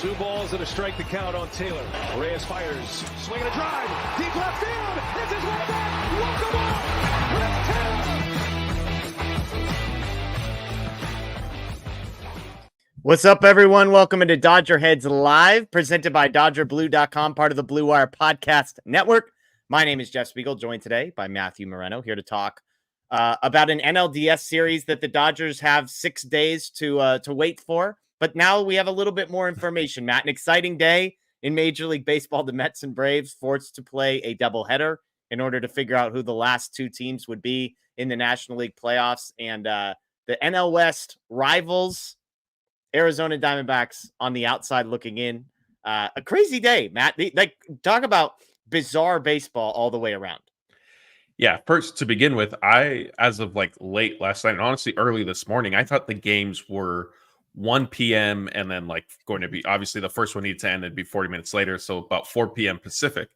Two balls and a strike to count on Taylor. Reyes fires, swinging a drive, deep left field. This is way back. Walk the ball. Let's What's up, everyone? Welcome into DodgerHeads Live, presented by DodgerBlue.com, part of the Blue Wire Podcast Network. My name is Jeff Spiegel, joined today by Matthew Moreno, here to talk about an NLDS series that the Dodgers have 6 days to wait for. But now we have a little bit more information, Matt. An exciting day in Major League Baseball. The Mets and Braves forced to play a doubleheader in order to figure out who the last two teams would be in the National League playoffs. And the NL West rivals, Arizona Diamondbacks, on the outside looking in. A crazy day, Matt. Like, talk about bizarre baseball all the way around. Yeah, first to begin with, as of like late last night, and honestly early this morning, I thought the games were 1 p.m. and then like going to be, obviously the first one needed to end, it'd be 40 minutes later, so about 4 p.m. Pacific.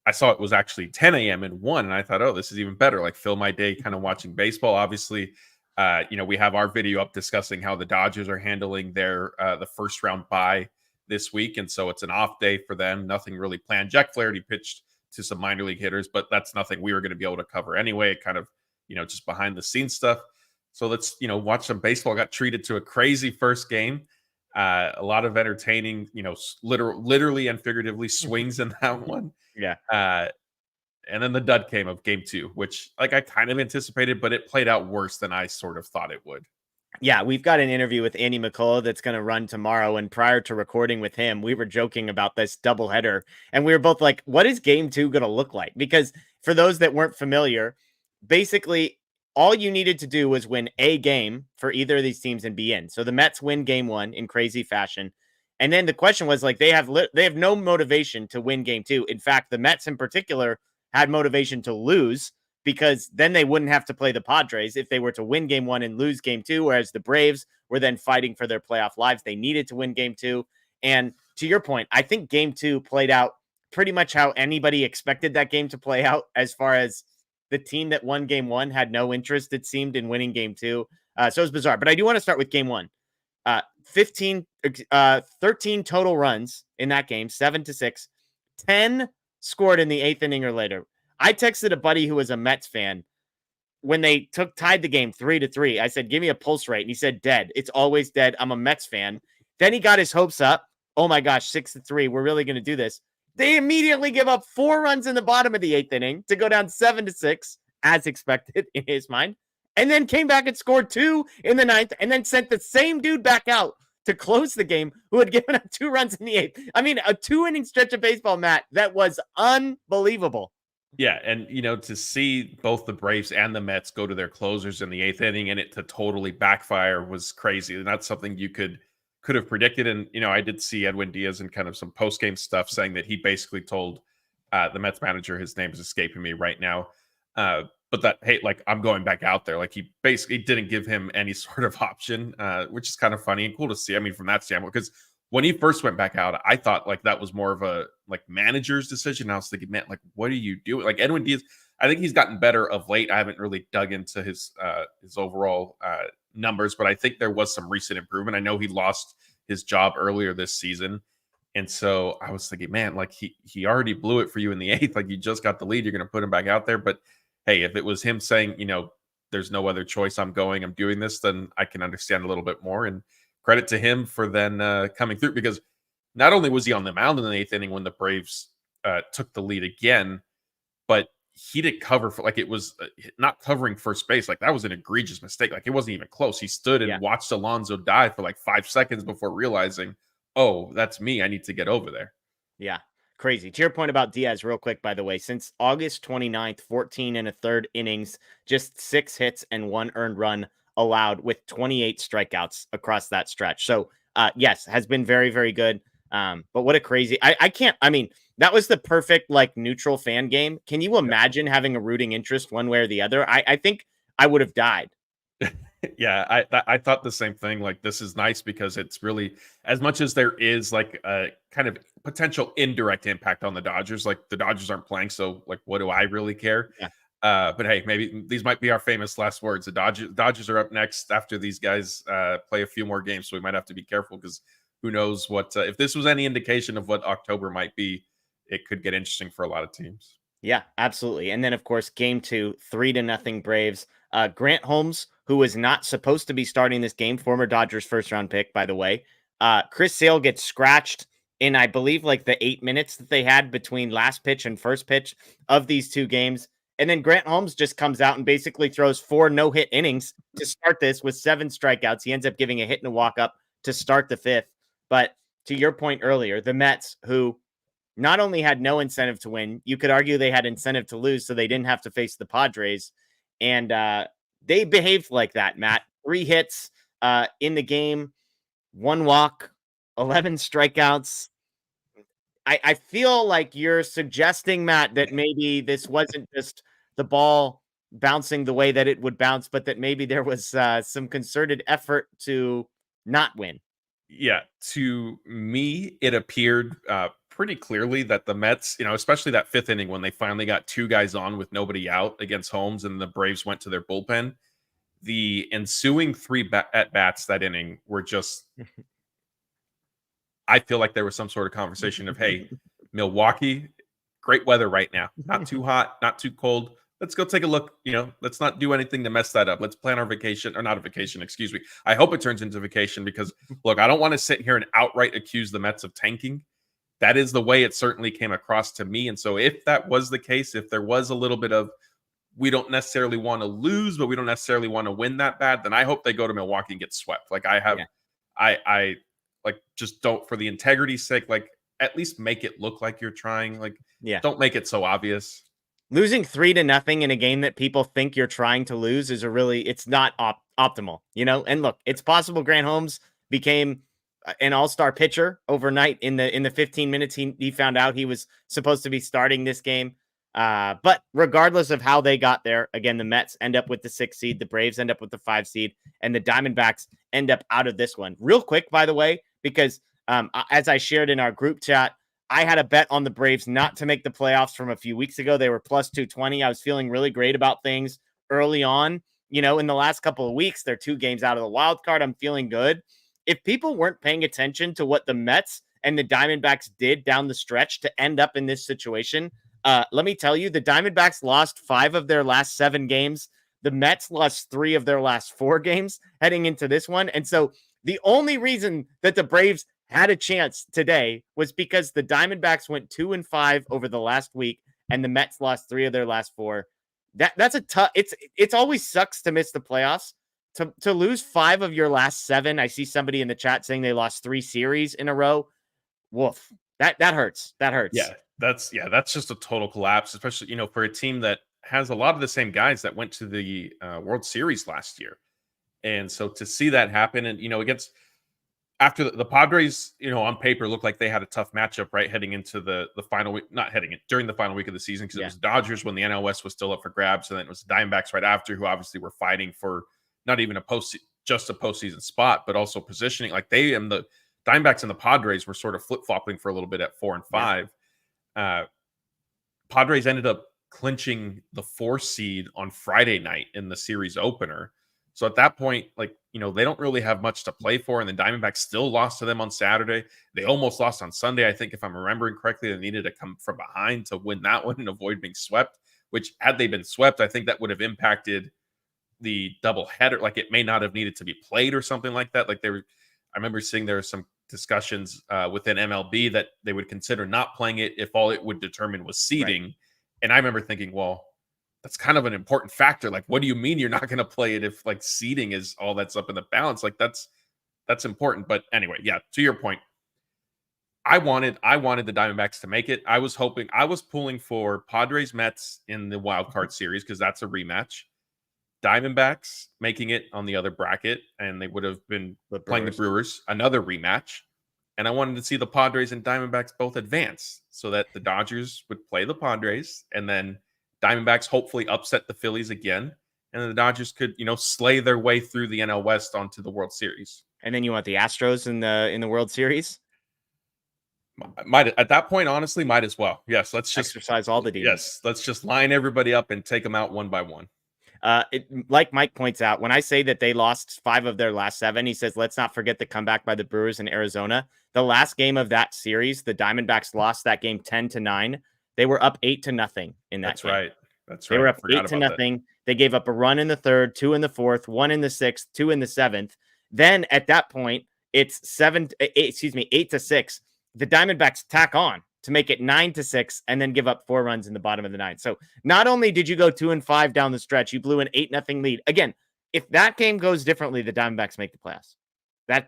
I saw it was actually 10 a.m. and 1, and I thought, oh, this is even better. Like, fill my day kind of watching baseball. Obviously, we have our video up discussing how the Dodgers are handling their the first round bye this week, and so it's an off day for them. Nothing really planned. Jack Flaherty pitched to some minor league hitters, but that's nothing we were going to be able to cover anyway. It kind of, just behind the scenes stuff. So let's, watch some baseball. Got treated to a crazy first game. A lot of entertaining, literally and figuratively swings in that one. Yeah. And then the dud came of game 2, which I kind of anticipated, but it played out worse than I sort of thought it would. Yeah, we've got an interview with Andy McCullough that's going to run tomorrow. And prior to recording with him, we were joking about this doubleheader. And we were both like, what is game 2 going to look like? Because for those that weren't familiar, basically all you needed to do was win a game for either of these teams and be in. So the Mets win game 1 in crazy fashion. And then the question was, like, they have no motivation to win game 2. In fact, the Mets in particular had motivation to lose, because then they wouldn't have to play the Padres if they were to win game 1 and lose game 2, whereas the Braves were then fighting for their playoff lives. They needed to win game 2. And to your point, I think game 2 played out pretty much how anybody expected that game to play out, as far as the team that won game 1 had no interest, it seemed, in winning game 2. So it was bizarre. But I do want to start with game 1. 13 total runs in that game, 7-6, 10 scored in the 8th inning or later. I texted a buddy who was a Mets fan when they tied the game 3-3. I said, give me a pulse rate. And he said, dead. It's always dead. I'm a Mets fan. Then he got his hopes up. Oh my gosh, 6-3. We're really going to do this. They immediately give up 4 runs in the bottom of the 8th inning to go down 7-6, as expected in his mind. And then came back and scored 2 in the 9th, and then sent the same dude back out to close the game, who had given up 2 runs in the 8th. I mean, a 2-inning stretch of baseball, Matt, that was unbelievable. Yeah, and to see both the Braves and the Mets go to their closers in the 8th inning and it to totally backfire was crazy. And that's something you could have predicted. And I did see Edwin Diaz in kind of some post-game stuff saying that he basically told the Mets manager, his name is escaping me right now, but that, hey, like, I'm going back out there. Like, he basically didn't give him any sort of option, which is kind of funny and cool to see. I mean, from that standpoint, because when he first went back out, I thought like that was more of a manager's decision. I was thinking, man, like, what are you doing? Like, Edwin Diaz, I think he's gotten better of late. I haven't really dug into his overall numbers, but I think there was some recent improvement. I know he lost his job earlier this season. And so I was thinking, man, like, he already blew it for you in the 8th. Like, you just got the lead. You're going to put him back out there. But hey, if it was him saying, there's no other choice, I'm doing this, then I can understand a little bit more. And credit to him for then coming through, because not only was he on the mound in the 8th inning when the Braves took the lead again, but he didn't cover for, like, it was not covering first base. Like, that was an egregious mistake. Like, it wasn't even close. He stood and watched Alonso dive for like 5 seconds before realizing, oh, that's me. I need to get over there. Yeah. Crazy. To your point about Diaz, real quick, by the way, since August 29th, 14 1/3 innings, just 6 hits and 1 earned run allowed, with 28 strikeouts across that stretch. So, yes, has been very, very good. But what a crazy, I mean, that was the perfect, like, neutral fan game. Can you imagine having a rooting interest one way or the other? I think I would have died. Yeah, I thought the same thing. Like, this is nice because it's really, as much as there is like a kind of potential indirect impact on the Dodgers, like, the Dodgers aren't playing, so like, what do I really care? Yeah. But hey, maybe these might be our famous last words. The Dodgers are up next after these guys play a few more games, so we might have to be careful, because who knows what if this was any indication of what October might be, it could get interesting for a lot of teams. Yeah, absolutely. And then, of course, game 2, 3-0 Braves. Grant Holmes, who was not supposed to be starting this game, former Dodgers first-round pick, by the way. Chris Sale gets scratched in, I believe, like the 8 minutes that they had between last pitch and first pitch of these two games. And then Grant Holmes just comes out and basically throws 4 no-hit innings to start this with 7 strikeouts. He ends up giving a hit and a walk-up to start the 5th. But to your point earlier, the Mets, who not only had no incentive to win, you could argue they had incentive to lose, so they didn't have to face the Padres. And they behaved like that, Matt. 3 hits in the game, 1 walk, 11 strikeouts. I feel like you're suggesting, Matt, that maybe this wasn't just the ball bouncing the way that it would bounce, but that maybe there was some concerted effort to not win. Yeah, to me, it appeared pretty clearly that the Mets, especially that 5th inning when they finally got 2 guys on with nobody out against Holmes and the Braves went to their bullpen, the ensuing 3 at-bats that inning were just, I feel like there was some sort of conversation of, hey, Milwaukee, great weather right now. Not too hot, not too cold. Let's go take a look. Let's not do anything to mess that up. Let's plan our vacation, or not a vacation, excuse me. I hope it turns into vacation because, look, I don't want to sit here and outright accuse the Mets of tanking. That is the way it certainly came across to me. And so if that was the case, if there was a little bit of, we don't necessarily want to lose, but we don't necessarily want to win that bad, then I hope they go to Milwaukee and get swept. Like I have, I like just don't, for the integrity's sake, like at least make it look like you're trying. Like, don't make it so obvious. Losing 3-0 in a game that people think you're trying to lose is it's not optimal, And look, it's possible Grant Holmes became an all-star pitcher overnight in the 15 minutes he found out he was supposed to be starting this game. But regardless of how they got there, again, the Mets end up with the 6th seed, the Braves end up with the 5 seed, and the Diamondbacks end up out of this one. Real quick, by the way, because as I shared in our group chat, I had a bet on the Braves not to make the playoffs from a few weeks ago. They were plus 220. I was feeling really great about things early on. In the last couple of weeks, they're 2 games out of the wild card. I'm feeling good. If people weren't paying attention to what the Mets and the Diamondbacks did down the stretch to end up in this situation, let me tell you, the Diamondbacks lost 5 of their last 7 games. The Mets lost 3 of their last 4 games heading into this one. And so the only reason that the Braves had a chance today was because the Diamondbacks went 2-5 over the last week, and the Mets lost 3 of their last 4. That's a tough. It's always sucks to miss the playoffs. To lose 5 of your last 7. I see somebody in the chat saying they lost 3 series in a row. Woof. That hurts. That hurts. Yeah, that's just a total collapse, especially for a team that has a lot of the same guys that went to the World Series last year, and so to see that happen, and against. After the Padres, on paper looked like they had a tough matchup, right? Heading into the final week, during the final week of the season, because it was Dodgers when the NLDS was still up for grabs. And then it was the Diamondbacks right after, who obviously were fighting for not even just a postseason spot, but also positioning. Like the Diamondbacks and the Padres were sort of flip-flopping for a little bit at 4 and 5. Padres ended up clinching the 4 seed on Friday night in the series opener. So at that point, they don't really have much to play for. And the Diamondbacks still lost to them on Saturday. They almost lost on Sunday. I think if I'm remembering correctly, they needed to come from behind to win that one and avoid being swept, which had they been swept, I think that would have impacted the doubleheader. Like it may not have needed to be played or something like that. I remember seeing there were some discussions within MLB that they would consider not playing it if all it would determine was seeding. Right. And I remember thinking, well, that's kind of an important factor. Like, what do you mean you're not going to play it if seeding is all that's up in the balance? Like that's important. But anyway, to your point, I wanted the Diamondbacks to make it. I was pulling for Padres Mets in the wild card series because that's a rematch. Diamondbacks making it on the other bracket, and they would have been playing the Brewers, another rematch. And I wanted to see the Padres and Diamondbacks both advance so that the Dodgers would play the Padres, and then Diamondbacks hopefully upset the Phillies again, and then the Dodgers could, slay their way through the NL West onto the World Series. And then you want the Astros in the World Series? Might at that point, honestly, might as well. Yes, let's just exercise all the demons. Yes, let's just line everybody up and take them out one by one. Like Mike points out, when I say that they lost 5 of their last 7, he says, let's not forget the comeback by the Brewers in Arizona. The last game of that series, the Diamondbacks lost that game 10-9. They were up 8-0 in that That's game. right. That's They right. were up Forgot about 8-0. They gave up a run in the 3rd, 2 in the 4th, 1 in the 6th, 2 in the 7th. Then at that point, it's 8-6. The Diamondbacks tack on to make it 9-6 and then give up 4 runs in the bottom of the 9th. So not only did you go 2-5 down the stretch, you blew an 8-0 lead. Again, if that game goes differently, the Diamondbacks make the playoffs.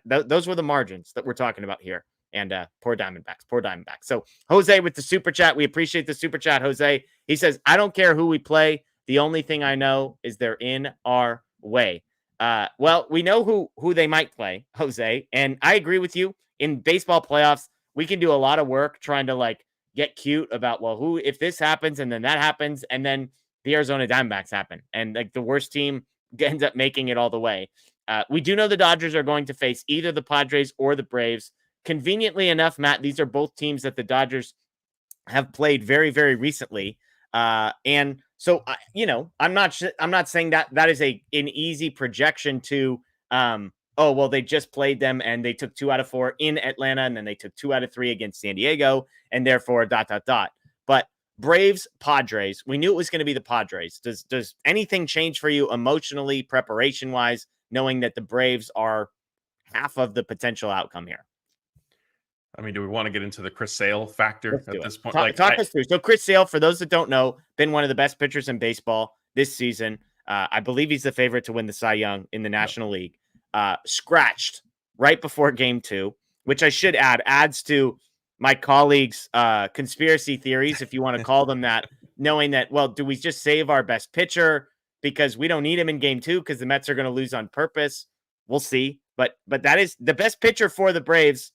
Those were the margins that we're talking about here. And poor Diamondbacks. So Jose with the super chat. We appreciate the super chat, Jose. He says, I don't care who we play. The only thing I know is they're in our way. Well, we know who they might play, Jose. And I agree with you. In baseball playoffs, we can do a lot of work trying to like get cute about, well, who, if this happens and then that happens, and then the Arizona Diamondbacks happen. And like the worst team ends up making it all the way. We do know the Dodgers are going to face either the Padres or the Braves. Conveniently enough, Matt, these are both teams that the Dodgers have played very, very recently. And so, I'm not saying that is an easy projection to, oh, well, they just played them and they took 2 out of 4 in Atlanta, and then they took 2 out of 3 against San Diego, and therefore ... But Braves, Padres, we knew it was going to be the Padres. Does anything change for you emotionally, preparation wise, knowing that the Braves are half of the potential outcome here? I mean, do we want to get into the Chris Sale factor at this point? Talk us through. So Chris Sale, for those that don't know, been one of the best pitchers in baseball this season. I believe he's the favorite to win the Cy Young in the National League. Scratched right before game 2, which I should add adds to my colleagues' conspiracy theories, if you want to call them that, knowing that, well, do we just save our best pitcher because we don't need him in game 2 because the Mets are going to lose on purpose? We'll see. But that is the best pitcher for the Braves.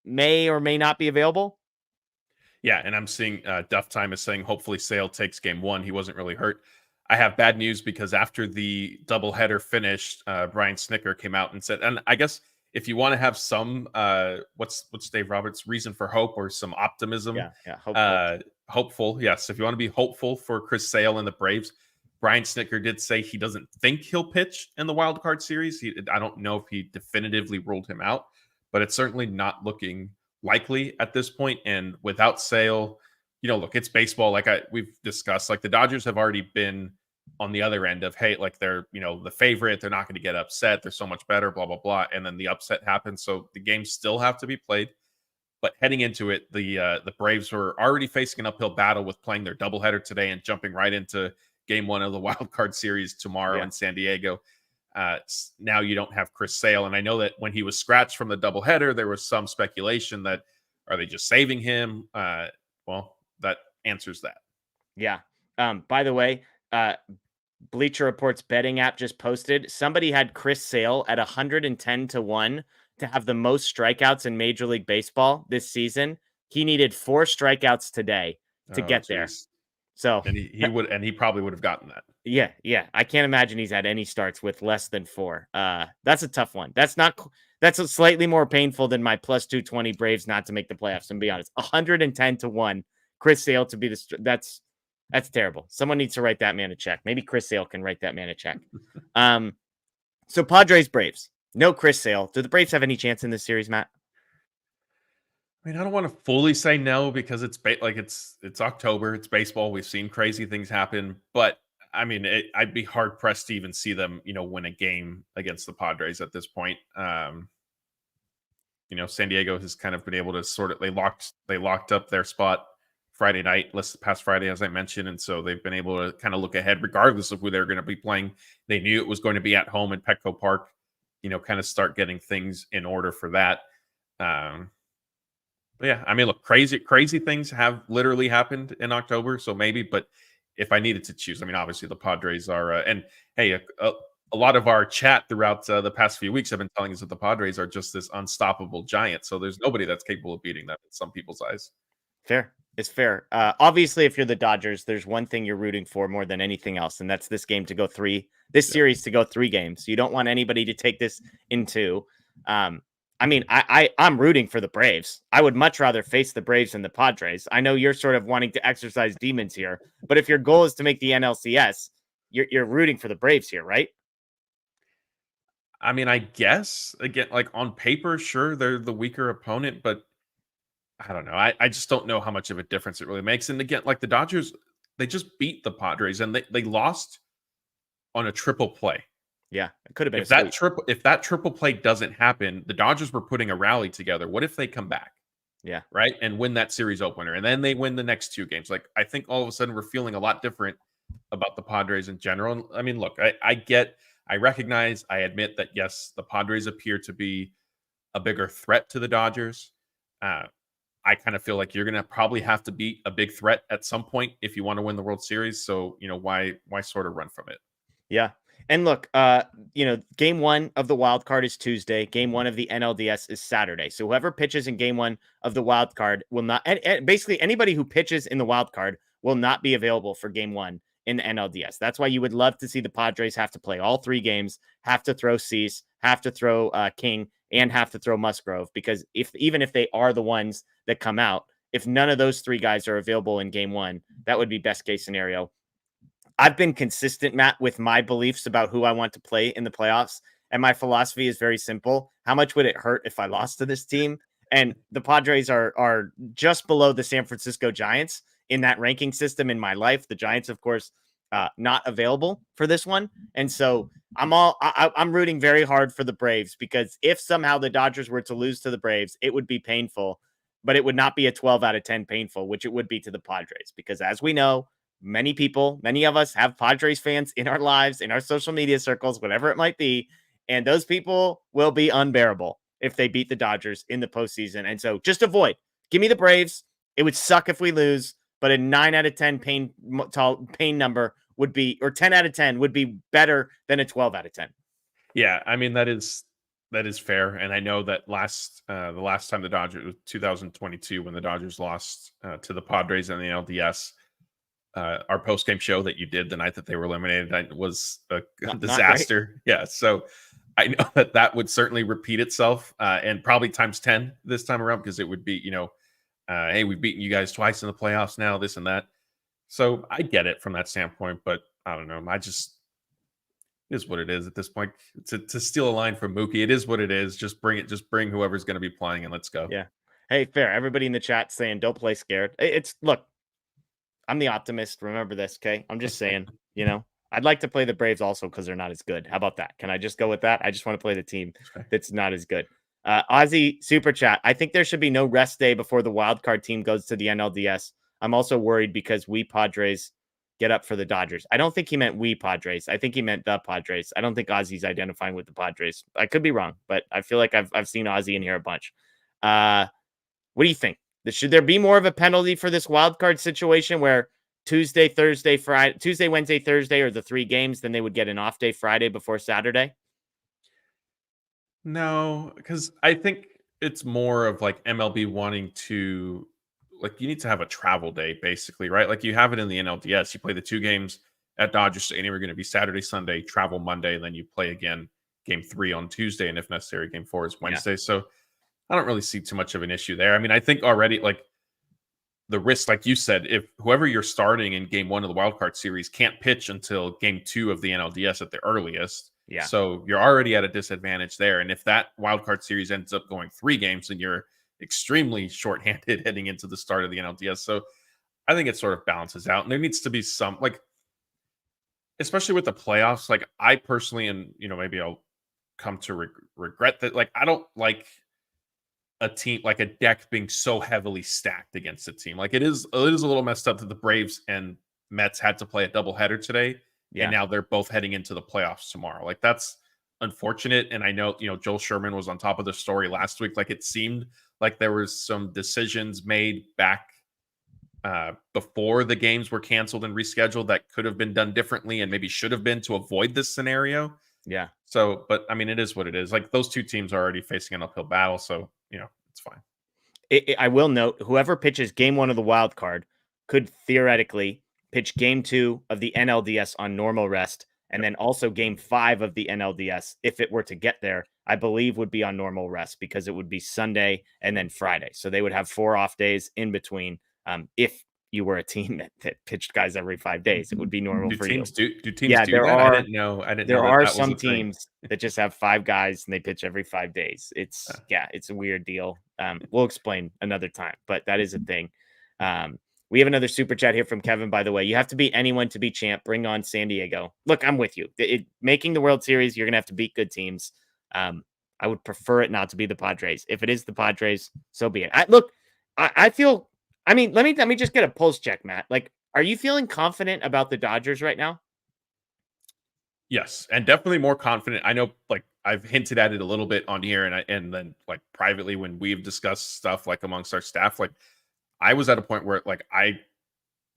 May or may not be available. Yeah, and I'm seeing Duff Time is saying hopefully Sale takes game 1. He wasn't really hurt. I have bad news because after the doubleheader finished, Brian Snicker came out and said, and I guess if you want to have some what's Dave Roberts' reason for hope or some optimism, hopeful. Yes, if you want to be hopeful for Chris Sale and the Braves, Brian Snicker did say he doesn't think he'll pitch in the wild card series. I don't know if he definitively ruled him out, but it's certainly not looking likely at this point. And without Sale, look, it's baseball. Like we've discussed, like the Dodgers have already been on the other end of, hey, like they're, the favorite, they're not going to get upset. They're so much better, blah, blah, blah. And then the upset happens. So the games still have to be played. But heading into it, the Braves were already facing an uphill battle with playing their doubleheader today and jumping right into game 1 of the wild card series tomorrow in San Diego. Now you don't have Chris Sale. And I know that when he was scratched from the doubleheader, there was some speculation that, are they just saving him? Well, that answers that. Yeah. By the way, Bleacher Report's betting app just posted, somebody had Chris Sale at 110-1 to have the most strikeouts in Major League Baseball this season. He needed 4 strikeouts today to get there. So and he probably would have gotten that. Yeah. I can't imagine he's had any starts with less than 4. That's a tough one. That's a slightly more painful than my plus 220 Braves not to make the playoffs. And be honest, 110-1, Chris Sale to be that's terrible. Someone needs to write that man a check. Maybe Chris Sale can write that man a check. So Padres, Braves, no Chris Sale. Do the Braves have any chance in this series, Matt? I mean, I don't want to fully say no because it's October, it's baseball. We've seen crazy things happen, but I mean, I'd be hard pressed to even see them, win a game against the Padres at this point. San Diego has kind of been able to they locked up their spot Friday night, past Friday, as I mentioned, and so they've been able to kind of look ahead, regardless of who they're going to be playing. They knew it was going to be at home in Petco Park. Kind of start getting things in order for that. But yeah, I mean, look, crazy things have literally happened in October. So maybe, but if I needed to choose, I mean, obviously the Padres are, and hey, a lot of our chat throughout the past few weeks have been telling us that the Padres are just this unstoppable giant. So there's nobody that's capable of beating them in some people's eyes. Fair. It's fair. Obviously, if you're the Dodgers, there's one thing you're rooting for more than anything else, and that's this game to go 3. This series to go 3 games. You don't want anybody to take this in 2. I mean, I'm rooting for the Braves. I would much rather face the Braves than the Padres. I know you're sort of wanting to exercise demons here, but if your goal is to make the NLCS, you're rooting for the Braves here, right? I mean, I guess again, like on paper, sure, they're the weaker opponent, but I don't know. I just don't know how much of a difference it really makes. And again, like the Dodgers, they just beat the Padres and they lost on a triple play. Yeah, it could have been a If that sweep. triple play doesn't happen, the Dodgers were putting a rally together. What if they come back? Yeah. Right? And win that series opener. And then they win the next two games. Like I think all of a sudden we're feeling a lot different about the Padres in general. And I mean, look, I recognize, I admit that yes, the Padres appear to be a bigger threat to the Dodgers. Uh, I kind of feel like you're going to probably have to beat a big threat at some point if you want to win the World Series. So, why sort of run from it? Yeah. And look, game one of the wild card is Tuesday. Game one of the NLDS is Saturday. So whoever pitches in game one of the wild card will not, and basically anybody who pitches in the wild card will not be available for game one in the NLDS. That's why you would love to see the Padres have to play all three games, have to throw Cease, have to throw King, and have to throw Musgrove, because even if they are the ones that come out, if none of those three guys are available in game one, that would be best case scenario. I've been consistent, Matt, with my beliefs about who I want to play in the playoffs. And my philosophy is very simple. How much would it hurt if I lost to this team? And the Padres are just below the San Francisco Giants in that ranking system in my life. The Giants, of course, not available for this one. And so I'm rooting very hard for the Braves, because if somehow the Dodgers were to lose to the Braves, it would be painful, but it would not be a 12 out of 10 painful, which it would be to the Padres, because as we know, many of us have Padres fans in our lives, in our social media circles, whatever it might be. And those people will be unbearable if they beat the Dodgers in the postseason. And so just give me the Braves. It would suck if we lose, but a 9 out of 10 pain number would be, or 10 out of 10 would be better than a 12 out of 10. Yeah. I mean, that is fair. And I know that the last time the Dodgers was 2022, when the Dodgers lost to the Padres in the NLDS. Our post-game show that you did the night that they were eliminated was a disaster. Yeah. So I know that would certainly repeat itself, and probably times 10 this time around, because it would be, hey, we've beaten you guys twice in the playoffs now, this and that. So I get it from that standpoint, but I don't know. It is what it is at this point. To steal a line from Mookie, it is what it is. Just bring whoever's going to be playing and let's go. Yeah. Hey, fair. Everybody in the chat saying don't play scared. Look, I'm the optimist. Remember this, okay? I'm just saying, I'd like to play the Braves also because they're not as good. How about that? Can I just go with that? I just want to play the team that's not as good. Ozzy Super Chat. I think there should be no rest day before the wild card team goes to the NLDS. I'm also worried because we Padres get up for the Dodgers. I don't think he meant we Padres. I think he meant the Padres. I don't think Ozzy's identifying with the Padres. I could be wrong, but I feel like I've seen Ozzy in here a bunch. What do you think? Should there be more of a penalty for this wild card situation where Tuesday, Wednesday, Thursday are the three games, then they would get an off day Friday before Saturday? No, because I think it's more of like MLB wanting to, like, you need to have a travel day, basically, right? Like you have it in the NLDS. You play the two games at Dodger Stadium are going to be Saturday, Sunday, travel Monday, and then you play again game 3 on Tuesday, and if necessary, game 4 is Wednesday. Yeah. So I don't really see too much of an issue there. I mean, I think already, like, the risk, like you said, if whoever you're starting in game 1 of the wild card series can't pitch until game 2 of the NLDS at the earliest. Yeah. So you're already at a disadvantage there. And if that wild card series ends up going 3 games, then you're extremely shorthanded heading into the start of the NLDS. So I think it sort of balances out. And there needs to be some, like, especially with the playoffs, like I personally, and maybe I'll come to regret that, like, I don't like a team, like a deck being so heavily stacked against a team. Like it is a little messed up that the Braves and Mets had to play a doubleheader today. Yeah. And now they're both heading into the playoffs tomorrow. Like that's unfortunate. And I know, Joel Sherman was on top of the story last week. Like it seemed like there was some decisions made back before the games were canceled and rescheduled that could have been done differently and maybe should have been to avoid this scenario. Yeah. So, but I mean, it is what it is. Like those two teams are already facing an uphill battle. So, it's fine. I will note, whoever pitches game 1 of the wild card could theoretically pitch game 2 of the NLDS on normal rest. And then also game 5 of the NLDS, if it were to get there, I believe would be on normal rest because it would be Sunday and then Friday. So they would have 4 off days in between if you were a team that pitched guys every 5 days. It would be normal for you. Do teams Yeah, do that? I didn't know there that are that was some a thing. teams that just have 5 guys and they pitch every 5 days. It's a weird deal. We'll explain another time, but that is a thing. We have another super chat here from Kevin, by the way. You have to beat anyone to be champ. Bring on San Diego. Look, I'm with you. Making the World Series, you're going to have to beat good teams. I would prefer it not to be the Padres. If it is the Padres, so be it. I feel, I mean, let me just get a pulse check, Matt. Like, are you feeling confident about the Dodgers right now? Yes, and definitely more confident. I know, like, I've hinted at it a little bit on here, and then like privately when we've discussed stuff like amongst our staff, like I was at a point where like I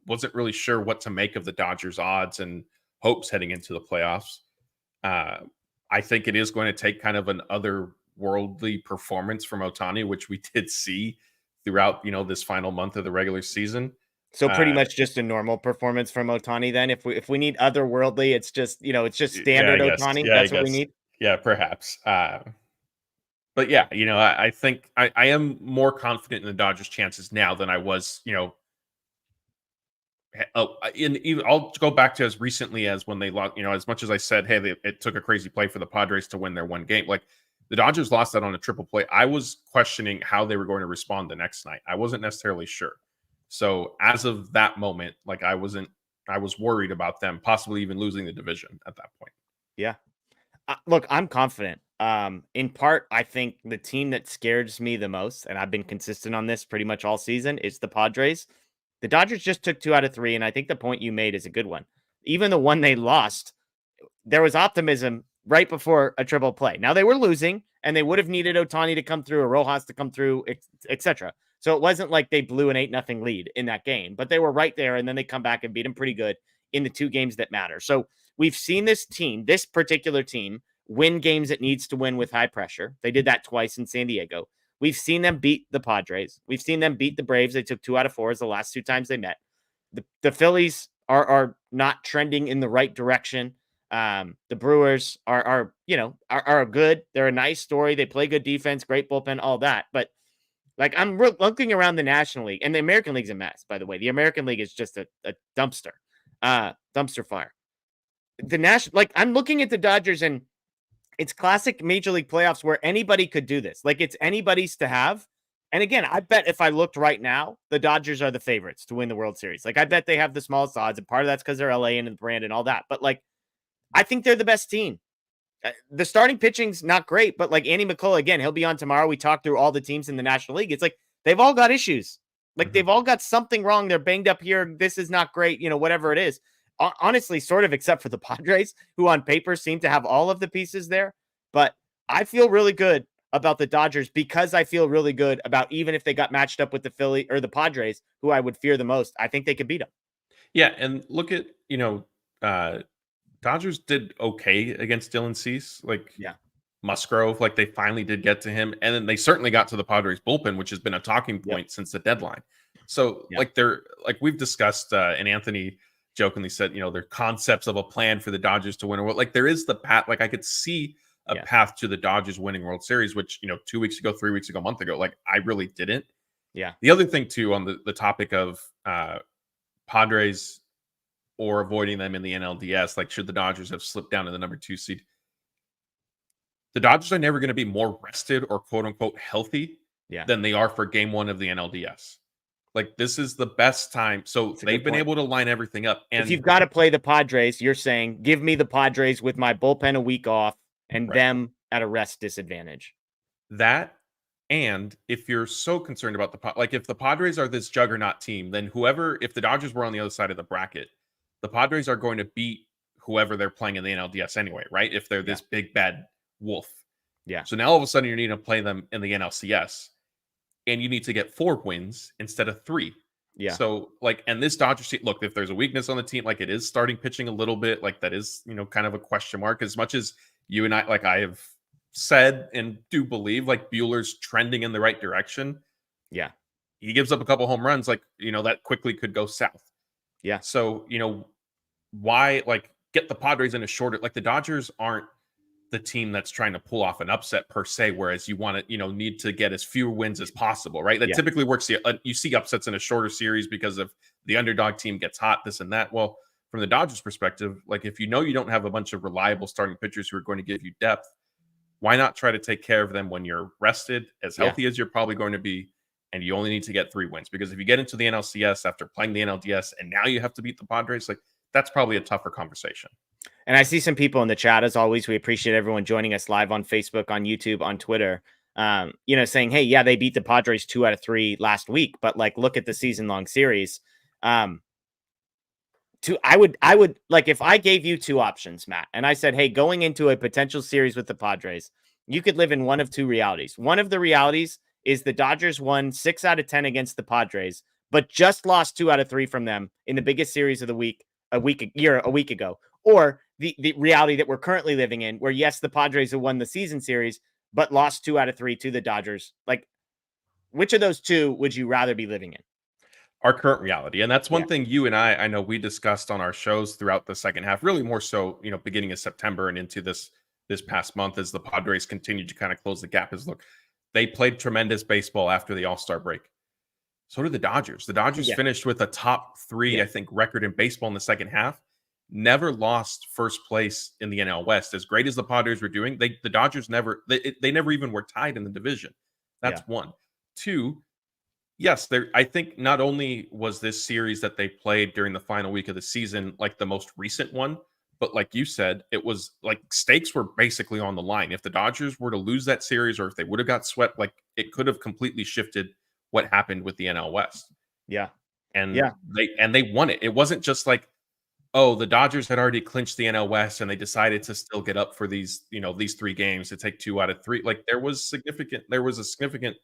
wasn't really sure what to make of the Dodgers' odds and hopes heading into the playoffs. I think it is going to take kind of an otherworldly performance from Ohtani, which we did see throughout, this final month of the regular season. So pretty much just a normal performance from Ohtani then. If we need otherworldly, it's just standard Ohtani. That's what we need. Yeah, perhaps. But yeah, I think I am more confident in the Dodgers' chances now than I was, I'll go back to as recently as when they lost, as much as I said, hey, it took a crazy play for the Padres to win their one game. Like the Dodgers lost that on a triple play. I was questioning how they were going to respond the next night. I wasn't necessarily sure. So as of that moment, like I was worried about them possibly even losing the division at that point. Yeah. Look, I'm confident. In part, I think the team that scares me the most, and I've been consistent on this pretty much all season, is the Padres. The Dodgers just took 2 out of 3, and I think the point you made is a good one. Even the one they lost, there was optimism right before a triple play. Now they were losing, and they would have needed Ohtani to come through, or Rojas to come through, etc. So it wasn't like they blew an 8-0 lead in that game, but they were right there, and then they come back and beat them pretty good in the 2 games that matter. So we've seen this team, this particular team, win games it needs to win with high pressure. They did that twice in San Diego. We've seen them beat the Padres. We've seen them beat the Braves. They took 2 out of 4 the last 2 times they met. The Phillies are not trending in the right direction. The Brewers are good. They're a nice story. They play good defense, great bullpen, all that. But like I'm looking around the National League, and the American League's a mess, by the way. The American League is just a dumpster fire. I'm looking at the Dodgers, and it's classic Major League playoffs where anybody could do this. Like it's anybody's to have. And again, I bet if I looked right now, the Dodgers are the favorites to win the World Series. Like I bet they have the smallest odds, and part of that's because they're LA and the brand and all that. But like, I think they're the best team. The starting pitching's not great, but like Andy McCullough, again, he'll be on tomorrow. We talked through all the teams in the National League. It's like they've all got issues. Like they've all got something wrong. They're banged up here. This is not great. Whatever it is. Honestly, sort of, except for the Padres, who on paper seem to have all of the pieces there. But I feel really good about the Dodgers because I feel really good about even if they got matched up with the Philly or the Padres, who I would fear the most, I think they could beat them. Yeah, and look at, Dodgers did okay against Dylan Cease. Like, yeah, Musgrove, like they finally did get to him. And then they certainly got to the Padres bullpen, which has been a talking point since the deadline. So like we've discussed, and Anthony jokingly said, their concepts of a plan for the Dodgers to win, or what, like there is the path. Like I could see a path to the Dodgers winning World Series, which, 2 weeks ago, 3 weeks ago, a month ago, like I really didn't. Yeah. The other thing too, on the topic of Padres or avoiding them in the NLDS, like should the Dodgers have slipped down to the number 2 seed? The Dodgers are never going to be more rested or quote unquote healthy than they are for game 1 of the NLDS. Like this is the best time. So they've been able to line everything up. And if you've got to play the Padres, you're saying, give me the Padres with my bullpen a week off and them at a rest disadvantage. That, and if you're so concerned about if the Padres are this juggernaut team, then if the Dodgers were on the other side of the bracket, the Padres are going to beat whoever they're playing in the NLDS anyway, right? If they're this big bad wolf. Yeah. So now all of a sudden you need to play them in the NLCS, and you need to get 4 wins instead of 3. Yeah. So and this Dodgers team, look, if there's a weakness on the team, like it is starting pitching a little bit, like that is, kind of a question mark. As much as you and I have said and do believe like Buehler's trending in the right direction. Yeah. He gives up a couple home runs, that quickly could go south. Yeah. So, why get the Padres in a shorter, the Dodgers aren't the team that's trying to pull off an upset per se, whereas you want to, need to get as few wins as possible, right? That typically works. You see upsets in a shorter series because of the underdog team gets hot, this and that. Well, from the Dodgers perspective, like if you know you don't have a bunch of reliable starting pitchers who are going to give you depth, why not try to take care of them when you're rested, as healthy as you're probably going to be, and you only need to get 3 wins? Because if you get into the NLCS after playing the NLDS and now you have to beat the Padres, like that's probably a tougher conversation. And I see some people in the chat, as always. We appreciate everyone joining us live on Facebook, on YouTube, on Twitter, saying, hey, yeah, they beat the Padres 2 out of 3 last week, but like, look at the season long series. I would like, if I gave you 2 options, Matt, and I said, hey, going into a potential series with the Padres, you could live in one of 2 realities. One of the realities is the Dodgers won 6 out of 10 against the Padres, but just lost 2 out of 3 from them in the biggest series of the week, a week ago. Or the reality that we're currently living in, where yes, the Padres have won the season series, but lost 2 out of 3 to the Dodgers. Like, which of those 2 would you rather be living in? Our current reality. And that's one thing you and I know we discussed on our shows throughout the second half, really more so, beginning of September and into this past month, as the Padres continued to kind of close the gap. Is look, they played tremendous baseball after the All-Star break. So did the Dodgers. The Dodgers finished with a top 3, I think, record in baseball in the second half. Never lost first place in the NL West. As great as the Padres were doing, the Dodgers never even were tied in the division. That's 1. 2, yes, I think not only was this series that they played during the final week of the season like the most recent one, but like you said, it was like stakes were basically on the line. If the Dodgers were to lose that series, or if they would have got swept, like it could have completely shifted what happened with the NL West. Yeah. And they won it. It wasn't just like, oh, the Dodgers had already clinched the NL West and they decided to still get up for these 3 games to take 2 out of 3. Like there was a significant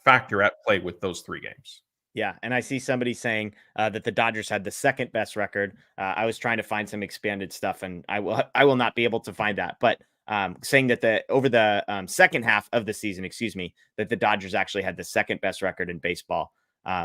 factor at play with those 3 games. Yeah, and I see somebody saying that the Dodgers had the second best record. I was trying to find some expanded stuff, and I will not be able to find that. But saying that over the second half of the season, that the Dodgers actually had the second best record in baseball,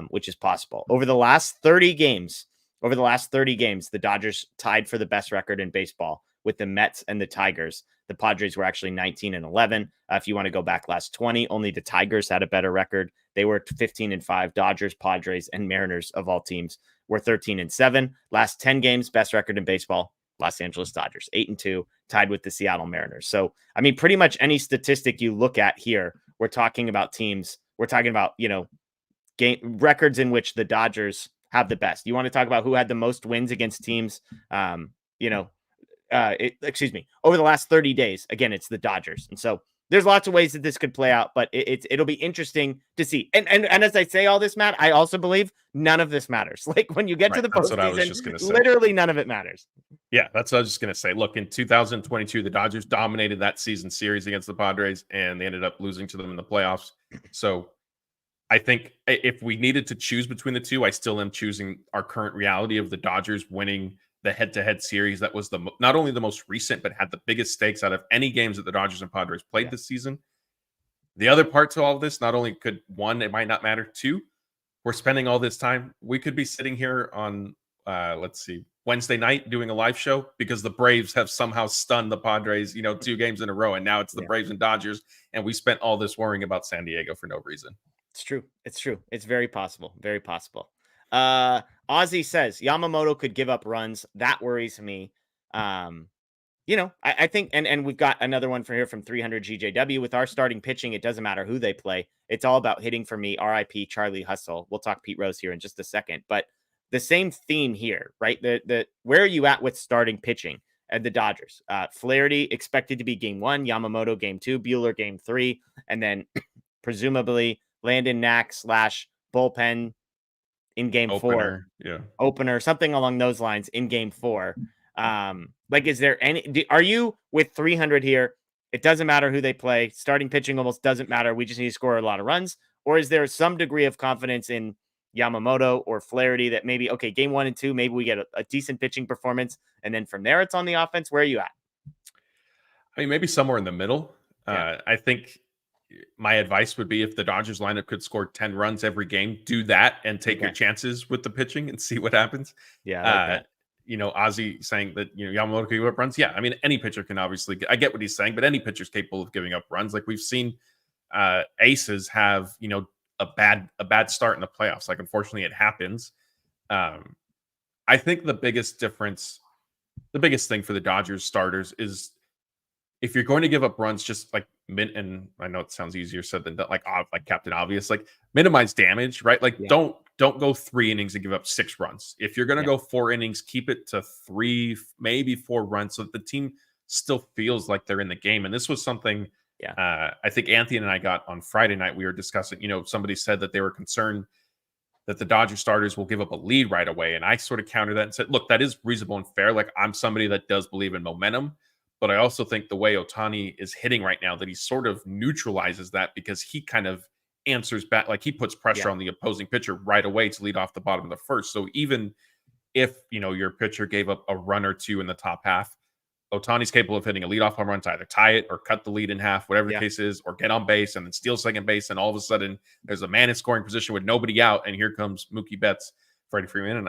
which is possible. Over the last 30 games, the Dodgers tied for the best record in baseball with the Mets and the Tigers. The Padres were actually 19-11. If you want to go back last 20, only the Tigers had a better record. They were 15-5. Dodgers, Padres, and Mariners, of all teams, were 13-7. Last 10 games, best record in baseball, Los Angeles Dodgers, 8-2, tied with the Seattle Mariners. So, I mean, pretty much any statistic you look at here, we're talking about teams. We're talking about, game records in which the Dodgers have the best. You want to talk about who had the most wins against teams, over the last 30 days. Again, it's the Dodgers. And so there's lots of ways that this could play out, but it'll be interesting to see. And as I say all this, Matt, I also believe none of this matters. Like when you get to the postseason, literally none of it matters. Yeah, that's what I was just going to say. Look, in 2022, the Dodgers dominated that season series against the Padres, and they ended up losing to them in the playoffs. So I think if we needed to choose between the 2, I still am choosing our current reality of the Dodgers winning the head-to-head series that was not only the most recent, but had the biggest stakes out of any games that the Dodgers and Padres played this season. The other part to all of this, not only could 1, it might not matter. 2, we're spending all this time. We could be sitting here on, Wednesday night doing a live show because the Braves have somehow stunned the Padres, 2 games in a row. And now it's the Braves and Dodgers. And we spent all this worrying about San Diego for no reason. It's true. It's very possible. Very possible. Ozzy says Yamamoto could give up runs. That worries me. I think, and we've got another one for here from 300 GJW. With our starting pitching, it doesn't matter who they play. It's all about hitting for me. RIP Charlie Hustle. We'll talk Pete Rose here in just a second, but the same theme here, right? Where are you at with starting pitching at the Dodgers? Flaherty expected to be game 1, Yamamoto game 2, Buehler game 3, and then presumably Landon Knack / bullpen in game opener, 4, opener, something along those lines in game 4. Is there are you with 300 here? It doesn't matter who they play. Starting pitching almost doesn't matter. We just need to score a lot of runs. Or is there some degree of confidence in Yamamoto or Flaherty that maybe, okay, game 1 and 2, maybe we get a decent pitching performance. And then from there, it's on the offense. Where are you at? I mean, maybe somewhere in the middle. I think my advice would be if the Dodgers lineup could score 10 runs every game, do that and take your chances with the pitching and see what happens. Yeah. I like that. Ozzy saying that, Yamamoto can give up runs. Yeah. I mean, any pitcher can obviously, I get what he's saying, but any pitcher's capable of giving up runs. Like we've seen aces have, a bad start in the playoffs. Like, unfortunately it happens. I think the biggest difference, the biggest thing for the Dodgers starters is if you're going to give up runs, just like and I know it sounds easier said than done, like Captain Obvious, like minimize damage, right? Like Yeah. don't go 3 innings and give up 6 runs. If you're going to go 4 innings, keep it to 3, maybe 4 runs, so that the team still feels like they're in the game. And this was something, I think Anthony and I got on Friday night. We were discussing. Somebody said that they were concerned that the Dodger starters will give up a lead right away, and I sort of countered that and said, look, that is reasonable and fair. Like, I'm somebody that does believe in momentum. But I also think the way Ohtani is hitting right now, that he sort of neutralizes that, because he kind of answers back. Like, he puts pressure on the opposing pitcher right away to lead off the bottom of the first. So even if, your pitcher gave up a run or 2 in the top half, Ohtani's capable of hitting a leadoff home run to either tie it or cut the lead in half, whatever the case is, or get on base and then steal second base. And all of a sudden there's a man in scoring position with nobody out. And here comes Mookie Betts, Freddie Freeman. And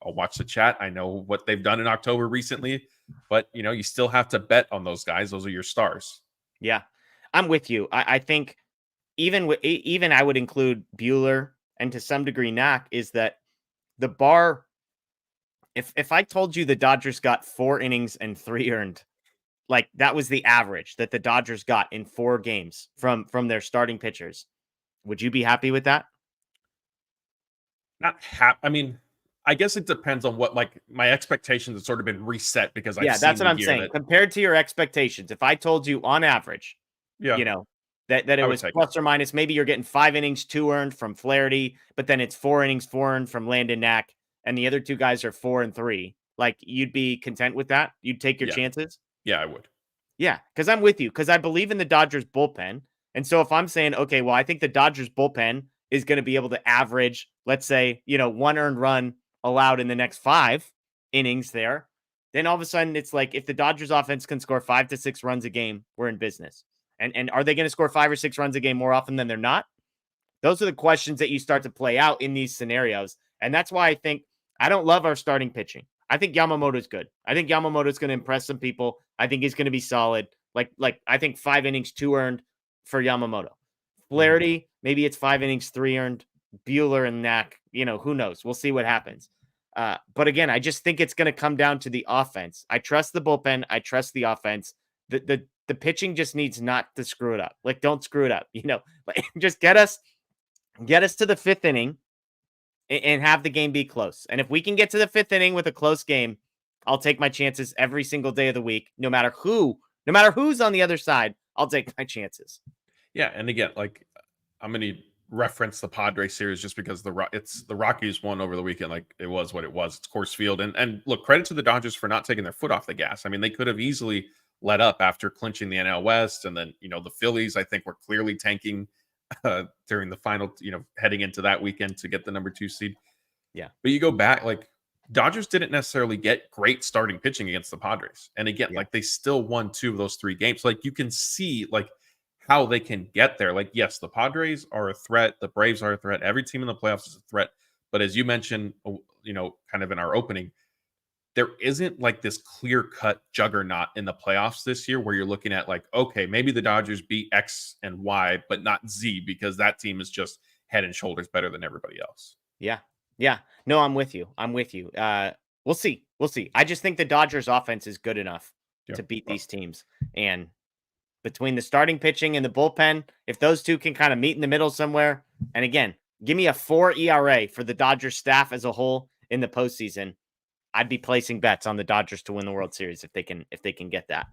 I'll watch the chat. I know what they've done in October recently, but you still have to bet on those guys. Those are your stars. Yeah, I'm with you. I think even I would include Buehler and to some degree Knack, is that the bar. If I told you the Dodgers got 4 innings and 3 earned, like that was the average that the Dodgers got in 4 games from their starting pitchers, would you be happy with that? Not happy. I mean, I guess it depends on what, like, my expectations have sort of been reset, because that's what I'm saying. Compared to your expectations, if I told you on average, that it was plus or minus, maybe you're getting 5 innings, 2 earned from Flaherty, but then it's 4 innings, 4 earned from Landon Knack, and the other 2 guys are 4 and 3. Like, you'd be content with that? You'd take your chances? Yeah, I would. Yeah, because I'm with you, because I believe in the Dodgers bullpen. And so if I'm saying, okay, well, I think the Dodgers bullpen is going to be able to average, let's say, 1 earned run allowed in the next 5 innings there, then all of a sudden it's like, if the Dodgers offense can score 5 to 6 runs a game, we're in business. And are they going to score 5 or 6 runs a game more often than they're not? Those are the questions that you start to play out in these scenarios. And that's why I think I don't love our starting pitching. I think Yamamoto's good. I think Yamamoto's going to impress some people. I think he's going to be solid. Like I think 5 innings, 2 earned for Yamamoto. Flaherty, maybe it's 5 innings, 3 earned. Buehler and Knack, who knows? We'll see what happens. But again, I just think it's going to come down to the offense. I trust the bullpen. I trust the offense. The pitching just needs not to screw it up. Like, don't screw it up. Like, just get us to the 5th inning and have the game be close. And if we can get to the 5th inning with a close game, I'll take my chances every single day of the week, no matter who's on the other side. I'll take my chances. Yeah, and again, like, I'm going to reference the Padres series just because the Rockies won over the weekend. Like, it was what it was. It's Coors Field, and look, credit to the Dodgers for not taking their foot off the gas. I mean, they could have easily let up after clinching the NL West, and then the Phillies, I think, were clearly tanking during the final, heading into that weekend to get the number 2 seed. Yeah, but you go back, like, Dodgers didn't necessarily get great starting pitching against the Padres, and again, like, they still won 2 of those 3 games. Like, you can see, like, how they can get there. Like, yes, the Padres are a threat. The Braves are a threat. Every team in the playoffs is a threat. But as you mentioned, kind of in our opening, there isn't like this clear-cut juggernaut in the playoffs this year where you're looking at like, okay, maybe the Dodgers beat X and Y, but not Z, because that team is just head and shoulders better than everybody else. Yeah. No, I'm with you. We'll see. I just think the Dodgers offense is good enough to beat these teams. And between the starting pitching and the bullpen, if those two can kind of meet in the middle somewhere, and again, give me a 4 ERA for the Dodgers staff as a whole in the postseason, I'd be placing bets on the Dodgers to win the World Series if they can get that.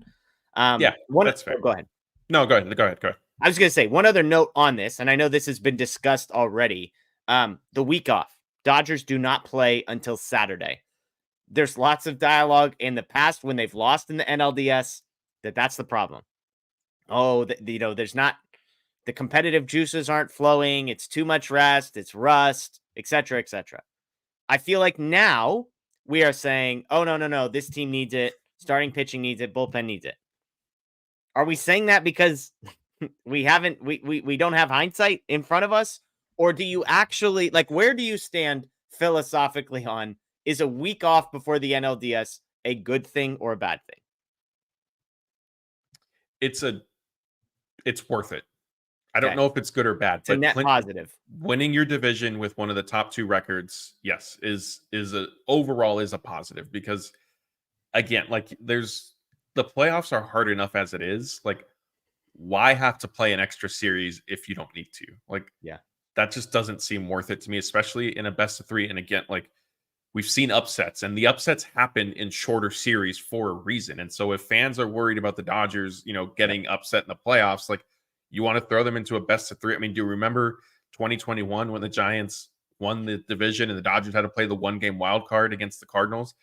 That's fair. Go ahead. No, go ahead. I was going to say one other note on this, and I know this has been discussed already. The week off, Dodgers do not play until Saturday. There's lots of dialogue in the past when they've lost in the NLDS that's the problem. There's not, the competitive juices aren't flowing. It's too much rest. It's rust, etc., etc. I feel like now we are saying, oh, no, this team needs it. Starting pitching needs it. Bullpen needs it. Are we saying that because we don't have hindsight in front of us? Or do you actually, like, where do you stand philosophically on, is a week off before the NLDS a good thing or a bad thing? It's worth it. I don't know if it's good or bad, It's a but net positive. winning your division with one of the top 2 records, yes, is overall is a positive, because again, like, there's the playoffs are hard enough as it is. Like, why have to play an extra series if you don't need to? Like, Yeah. that just doesn't seem worth it to me, especially in a best of 3. And again, like, we've seen upsets, and the upsets happen in shorter series for a reason. And so if fans are worried about the Dodgers, getting upset in the playoffs, like, you want to throw them into a best of 3. I mean, do you remember 2021 when the Giants won the division and the Dodgers had to play the 1-game wild card against the Cardinals?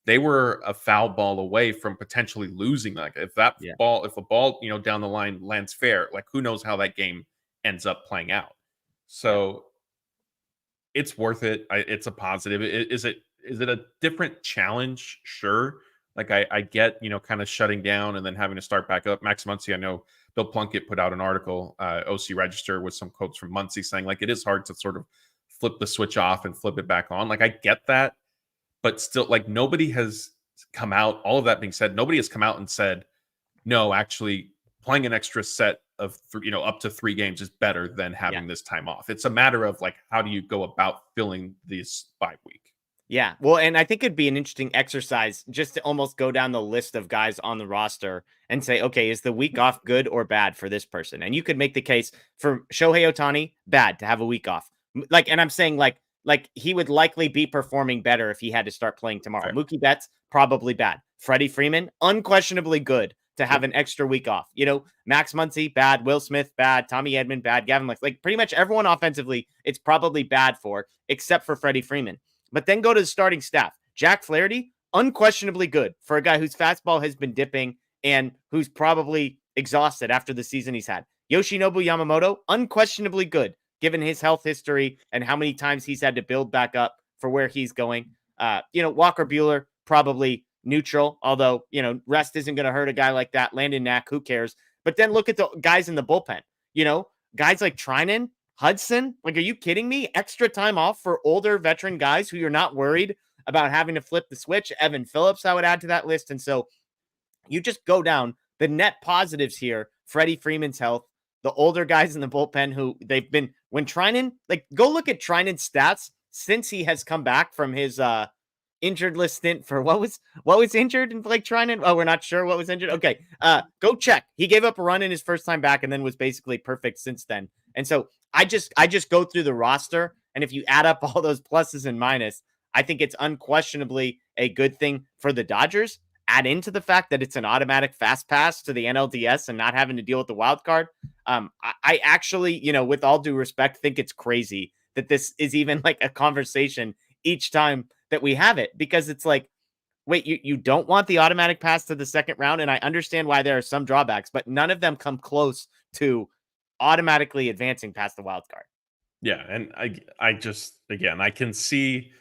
They were a foul ball away from potentially losing. Like, if a ball, down the line lands fair, like, who knows how that game ends up playing out. So it's worth it. It's a positive. Is it a different challenge? Sure. Like, I get, kind of shutting down and then having to start back up. Max Muncy, I know Bill Plunkett put out an article, OC Register, with some quotes from Muncy saying, like, it is hard to sort of flip the switch off and flip it back on. Like, I get that. But still, like, nobody has come out. All of that being said, nobody has come out and said, no, actually playing an extra set of up to 3 games is better than having this time off. It's a matter of, like, how do you go about filling this bye week? Yeah. Well, and I think it'd be an interesting exercise just to almost go down the list of guys on the roster and say, okay, is the week off good or bad for this person? And you could make the case for Shohei Ohtani, bad to have a week off. Like, and I'm saying, like he would likely be performing better if he had to start playing tomorrow. Right. Mookie Betts, probably bad. Freddie Freeman, unquestionably good to have an extra week off. Max Muncy, bad. Will Smith, bad. Tommy Edman, bad. Gavin Lux, like, pretty much everyone offensively, it's probably bad for, except for Freddie Freeman. But then go to the starting staff. Jack Flaherty, unquestionably good for a guy whose fastball has been dipping and who's probably exhausted after the season he's had. Yoshinobu Yamamoto, unquestionably good, given his health history and how many times he's had to build back up for where he's going. Walker Buehler, probably neutral, although, rest isn't going to hurt a guy like that. Landon Knack, who cares? But then look at the guys in the bullpen. Guys like Trinan, Hudson, like, are you kidding me? Extra time off for older veteran guys who you're not worried about having to flip the switch. Evan Phillips, I would add to that list. And so you just go down the net positives here. Freddie Freeman's health, the older guys in the bullpen who they've been, when Trinan, like, go look at Trinan's stats since he has come back from his injured list stint for what was injured in Blake Trinan. Oh, we're not sure what was injured. Okay. Go check. He gave up a run in his first time back and then was basically perfect since then. And so I just go through the roster, and if you add up all those pluses and minuses, I think it's unquestionably a good thing for the Dodgers. Add into the fact that it's an automatic fast pass to the NLDS and not having to deal with the wild card. I actually, with all due respect, think it's crazy that this is even like a conversation each time that we have it, because it's like, wait, you don't want the automatic pass to the second round, and I understand why there are some drawbacks, but none of them come close to automatically advancing past the wild card. Yeah, and I just, again, I can see,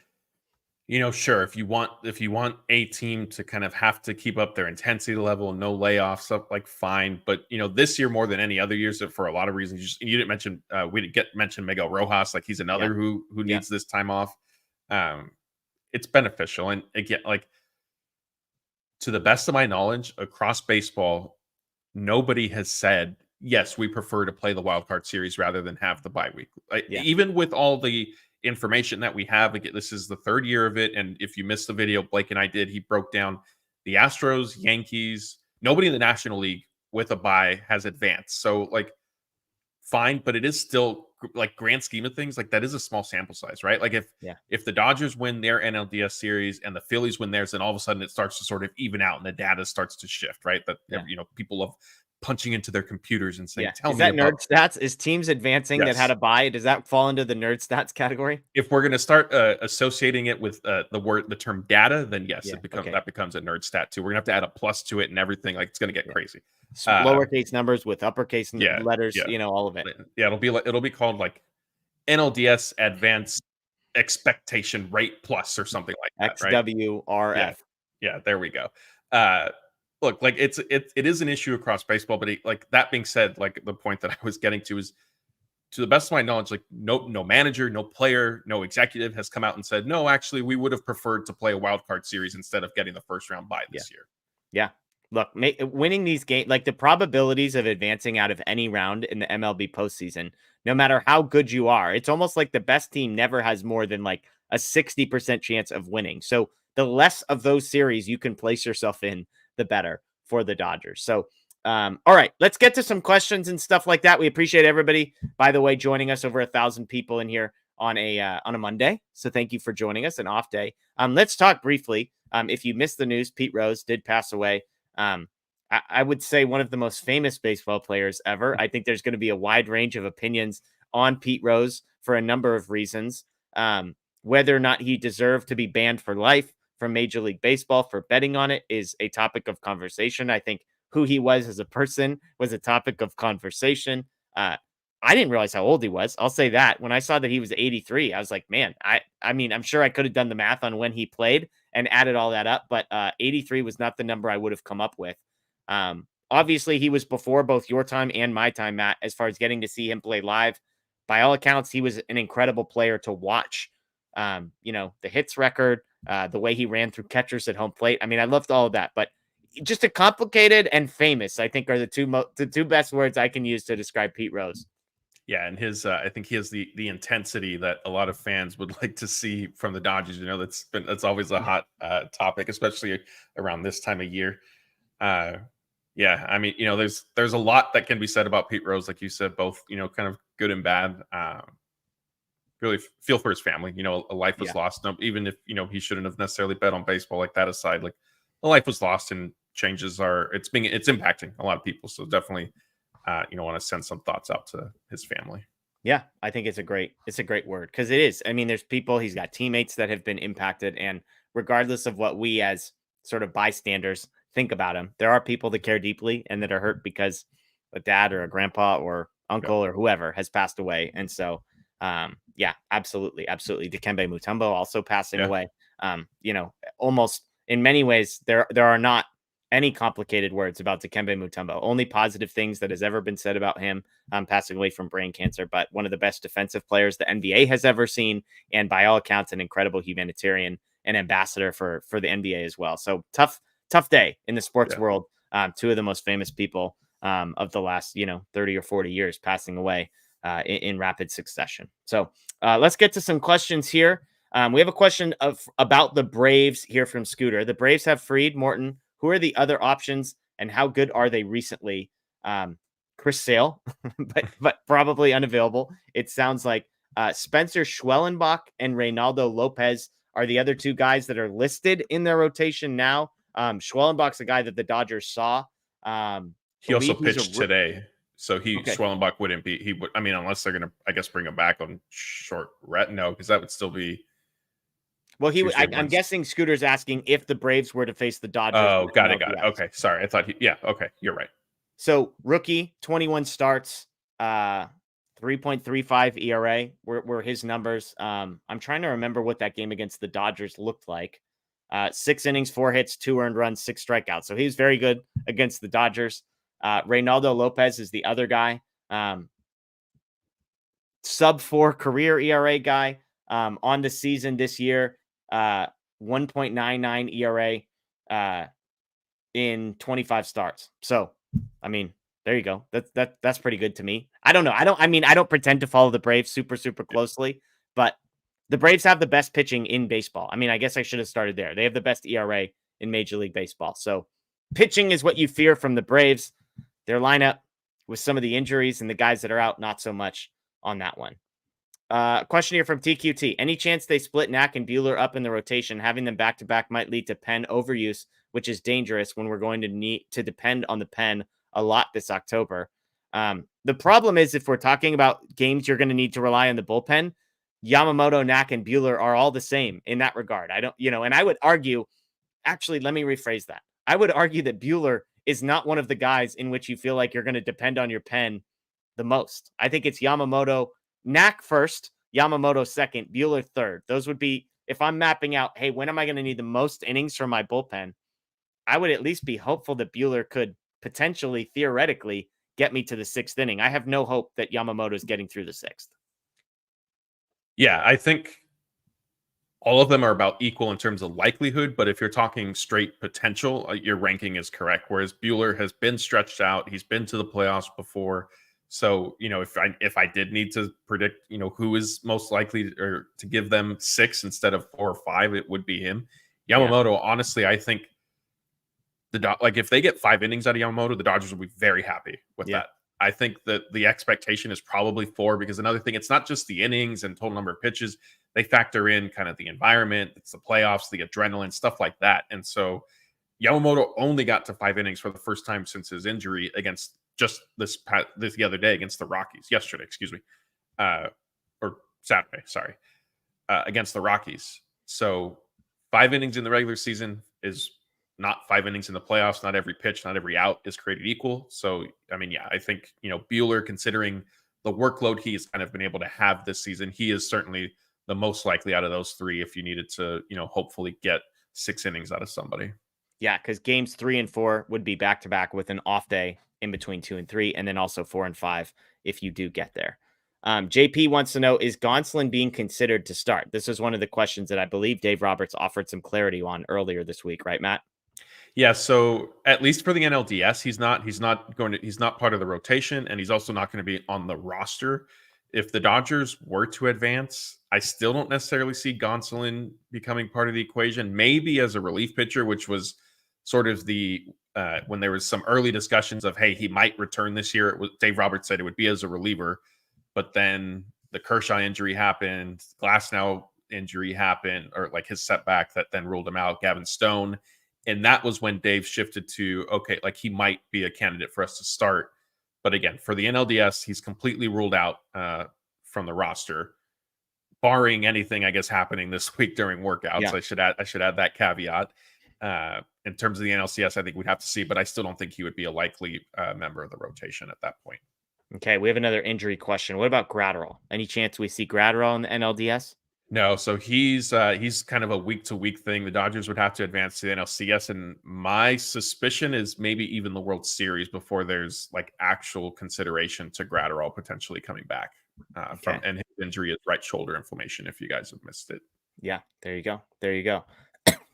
sure, if you want a team to kind of have to keep up their intensity level and no layoffs, up, like, fine. But this year more than any other years, for a lot of reasons, you didn't mention, we didn't mention Miguel Rojas, like, he's another who needs this time off. It's beneficial, and again, like, to the best of my knowledge, across baseball, nobody has said, yes, we prefer to play the wild card series rather than have the bye week. Even with all the information that we have, again, this is the 3rd year of it. And if you missed the video Blake and I did, he broke down the Astros, Yankees, nobody in the National League with a bye has advanced. So, like, fine, but it is still, like, grand scheme of things, like, that is a small sample size, right? Like, if the Dodgers win their NLDS series and the Phillies win theirs, then all of a sudden it starts to sort of even out and the data starts to shift, right? But people love punching into their computers and saying, tell me, is that nerd stats? Is teams advancing that had a bye? Does that fall into the nerd stats category? If we're going to start associating it with the term data, then yes, that becomes a nerd stat too. We're gonna have to add a plus to it and everything. Like, it's going to get crazy. Lowercase numbers with uppercase letters, all of it. Yeah, it'll be called, like, NLDS advanced expectation rate plus or something like that, right? XWRF. Yeah, there we go. Look, like, it is an issue across baseball, but like, that being said, like, the point that I was getting to is, to the best of my knowledge, like, no manager, no player, no executive has come out and said, no, actually, we would have preferred to play a wild card series instead of getting the first round bye this year. Yeah. look, winning these games, like the probabilities of advancing out of any round in the MLB postseason, no matter how good you are, it's almost like the best team never has more than like a 60% chance of winning. So the less of those series you can place yourself in, the better for the Dodgers. So, all right, let's get to some questions and stuff like that. We appreciate everybody, by the way, joining us. Over 1,000 people in here on a Monday. So thank you for joining us, an off day. Let's talk briefly. If you missed the news, Pete Rose did pass away. I would say one of the most famous baseball players ever. I think there's going to be a wide range of opinions on Pete Rose for a number of reasons. Whether or not he deserved to be banned for life from Major League Baseball for betting on it is a topic of conversation. I think who he was as a person was a topic of conversation. I didn't realize how old he was. I'll say that. When I saw that he was 83, I was like, man, I mean, I'm sure I could have done the math on when he played and added all that up, but 83 was not the number I would have come up with. Obviously, he was before both your time and my time, Matt, as far as getting to see him play live. By all accounts, he was an incredible player to watch. The hits record, the way he ran through catchers at home plate. I mean, I loved all of that, but just a complicated and famous, I think, are the two best words I can use to describe Pete Rose. Yeah, and his I think he has the intensity that a lot of fans would like to see from the Dodgers. That's always a hot topic, especially around this time of year. Yeah, I mean, there's a lot that can be said about Pete Rose, like you said, both kind of good and bad. Really feel for his family. A life was lost. No, even if he shouldn't have necessarily bet on baseball. Like that aside, like a life was lost, and changes it's impacting a lot of people. So definitely. Want to send some thoughts out to his family. Yeah, I think it's a great word because it is. I mean, there's people, he's got teammates that have been impacted, and regardless of what we as sort of bystanders think about him, there are people that care deeply and that are hurt because a dad or a grandpa or uncle or whoever has passed away. And so, yeah, absolutely. Dikembe Mutombo also passing away. Almost in many ways, there are not any complicated words about Dikembe Mutombo. Only positive things that has ever been said about him, passing away from brain cancer, but one of the best defensive players the NBA has ever seen. And by all accounts, an incredible humanitarian and ambassador for the NBA as well. So tough day in the sports world. Two of the most famous people of the last, 30 or 40 years passing away in rapid succession. So let's get to some questions here. We have a question about the Braves here from Scooter. The Braves have freed Morton. Who are the other options, and how good are they recently? Chris Sale, but probably unavailable. It sounds like Spencer Schwellenbach and Reynaldo Lopez are the other two guys that are listed in their rotation now. Schwellenbach's a guy that the Dodgers saw. He also pitched today, so Schwellenbach wouldn't be. He would. I mean, unless they're going to, I guess, bring him back on short no, because that would still be. Well, I'm guessing Scooter's asking if the Braves were to face the Dodgers. Oh, got it. Okay, sorry. I thought okay, you're right. So rookie, 21 starts, 3.35 ERA were his numbers. I'm trying to remember what that game against the Dodgers looked like. 6 innings, 4 hits, 2 earned runs, 6 strikeouts. So he was very good against the Dodgers. Reynaldo Lopez is the other guy. Sub-4 career ERA guy on the season this year. 1.99 ERA in 25 starts. So, I mean, there you go. That's pretty good to me. I don't know. I don't pretend to follow the Braves super closely, but the Braves have the best pitching in baseball. I mean, I guess I should have started there. They have the best ERA in Major League Baseball. So, pitching is what you fear from the Braves. Their lineup with some of the injuries and the guys that are out, not so much on that one. Question here from TQT. Any chance they split Knack and Buehler up in the rotation? Having them back-to-back might lead to pen overuse, which is dangerous when we're going to need to depend on the pen a lot this October. The problem is if we're talking about games you're going to need to rely on the bullpen, Yamamoto, Knack, and Buehler are all the same in that regard. And I would argue, actually, let me rephrase that. I would argue that Buehler is not one of the guys in which you feel like you're going to depend on your pen the most. I think it's Yamamoto, Knack first, Yamamoto second, Buehler third. Those would be, if I'm mapping out, hey, when am I going to need the most innings from my bullpen? I would at least be hopeful that Buehler could potentially, theoretically, get me to the 6th inning. I have no hope that Yamamoto is getting through the 6th. Yeah, I think all of them are about equal in terms of likelihood, but if you're talking straight potential, your ranking is correct. Whereas Buehler has been stretched out, he's been to the playoffs before. So, if I did need to predict, who is most likely or to give them 6 instead of 4 or 5, it would be him. Yamamoto, honestly, I think if they get 5 innings out of Yamamoto, the Dodgers will be very happy with that. I think that the expectation is probably 4, because another thing, it's not just the innings and total number of pitches. They factor in kind of the environment, it's the playoffs, the adrenaline, stuff like that. And so Yamamoto only got to 5 innings for the first time since his injury against just the other day against the Rockies, yesterday, excuse me, or Saturday, sorry, against the Rockies. So 5 innings in the regular season is not 5 innings in the playoffs. Not every pitch, not every out is created equal. So, I think, Buehler, considering the workload he's kind of been able to have this season, he is certainly the most likely out of those 3 if you needed to, hopefully get 6 innings out of somebody. Yeah, because games 3 and 4 would be back-to-back with an off day in between 2 and 3, and then also 4 and 5 if you do get there. JP wants to know, is Gonsolin being considered to start? This is one of the questions that I believe Dave Roberts offered some clarity on earlier this week, right, Matt? Yeah, so at least for the NLDS, he's not part of the rotation, and he's also not going to be on the roster. If the Dodgers were to advance, I still don't necessarily see Gonsolin becoming part of the equation. Maybe as a relief pitcher, which was sort of when there was some early discussions of, hey, he might return this year. Dave Roberts said it would be as a reliever, but then the Kershaw injury happened, Glasnow injury happened, or like his setback that then ruled him out. Gavin Stone. And that was when Dave shifted to, okay, like he might be a candidate for us to start. But again, for the NLDS, he's completely ruled out from the roster, barring anything, I guess, happening this week during workouts. Yeah. I should add that caveat. In terms of the NLCS, I think we'd have to see, but I still don't think he would be a likely member of the rotation at that point. Okay, we have another injury question. What about Gratterall? Any chance we see Gratterall in the NLDS? No, so he's kind of a week-to-week thing. The Dodgers would have to advance to the NLCS, and my suspicion is maybe even the World Series before there's like actual consideration to Gratterall potentially coming back and his injury is right shoulder inflammation, if you guys have missed it. Yeah, there you go.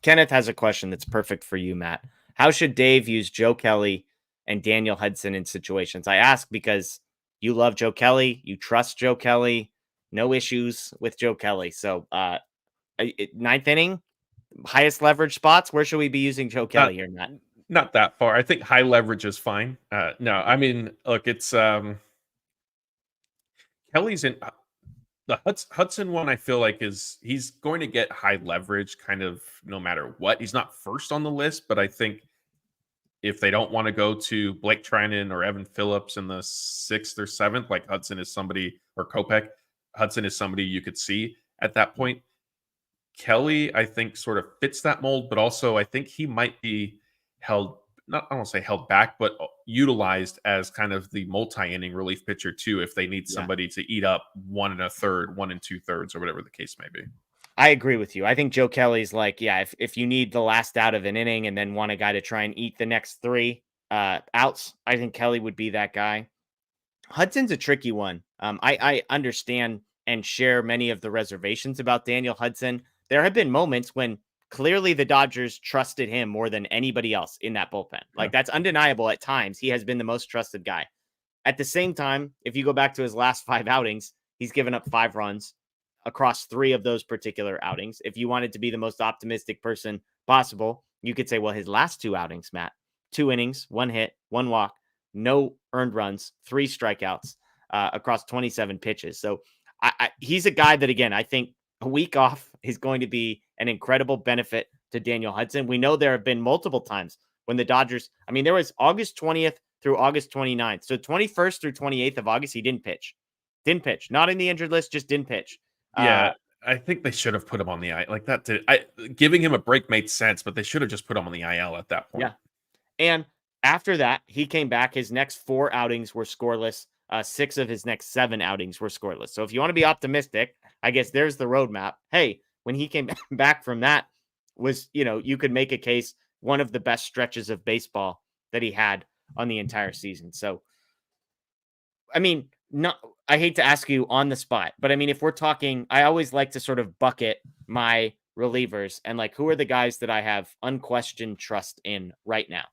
Kenneth has a question that's perfect for you, Matt. How should Dave use Joe Kelly and Daniel Hudson in situations? I ask because you love Joe Kelly, you trust Joe Kelly. No issues with Joe Kelly. So, 9th inning, highest leverage spots. Where should we be using Joe Kelly here, Matt? Not that far. I think high leverage is fine. No, I mean, look, it's Kelly's in the Hudson one. I feel like he's going to get high leverage kind of no matter what. He's not first on the list, but I think if they don't want to go to Blake Trinan or Evan Phillips in the 6th or 7th, like Hudson is somebody, or Kopech, Hudson is somebody you could see at that point. Kelly, I think, sort of fits that mold, but also I think he might be held, I don't want to say held back, but utilized as kind of the multi-inning relief pitcher too, if they need somebody to eat up 1 1/3, 1 2/3, or whatever the case may be. I agree with you. I think Joe Kelly's like, if you need the last out of an inning and then want a guy to try and eat the next 3 outs, I think Kelly would be that guy. Hudson's a tricky one. I understand and share many of the reservations about Daniel Hudson. There have been moments when clearly the Dodgers trusted him more than anybody else in that bullpen. Like, that's undeniable. At times, he has been the most trusted guy. At the same time, if you go back to his last 5 outings, he's given up 5 runs across 3 of those particular outings. If you wanted to be the most optimistic person possible, you could say, well, his last 2 outings, Matt, 2 innings, 1 hit, 1 walk, no earned runs, 3 strikeouts across 27 pitches. So he's a guy that, again, I think a week off is going to be an incredible benefit to Daniel Hudson. We know there have been multiple times when the Dodgers, there was August 20th through August 29th. So 21st through 28th of August, he didn't pitch. Not in the injured list, just didn't pitch. Yeah, I think they should have put him on the IL. Like that giving him a break made sense, but they should have just put him on the IL at that point. Yeah. And after that, he came back. His next 4 outings were scoreless. 6 of his next 7 outings were scoreless. So if you want to be optimistic, I guess there's the roadmap. Hey, when he came back from that was, you could make a case one of the best stretches of baseball that he had on the entire season. So, I hate to ask you on the spot, but I mean, if we're talking, I always like to sort of bucket my relievers and like, who are the guys that I have unquestioned trust in right now?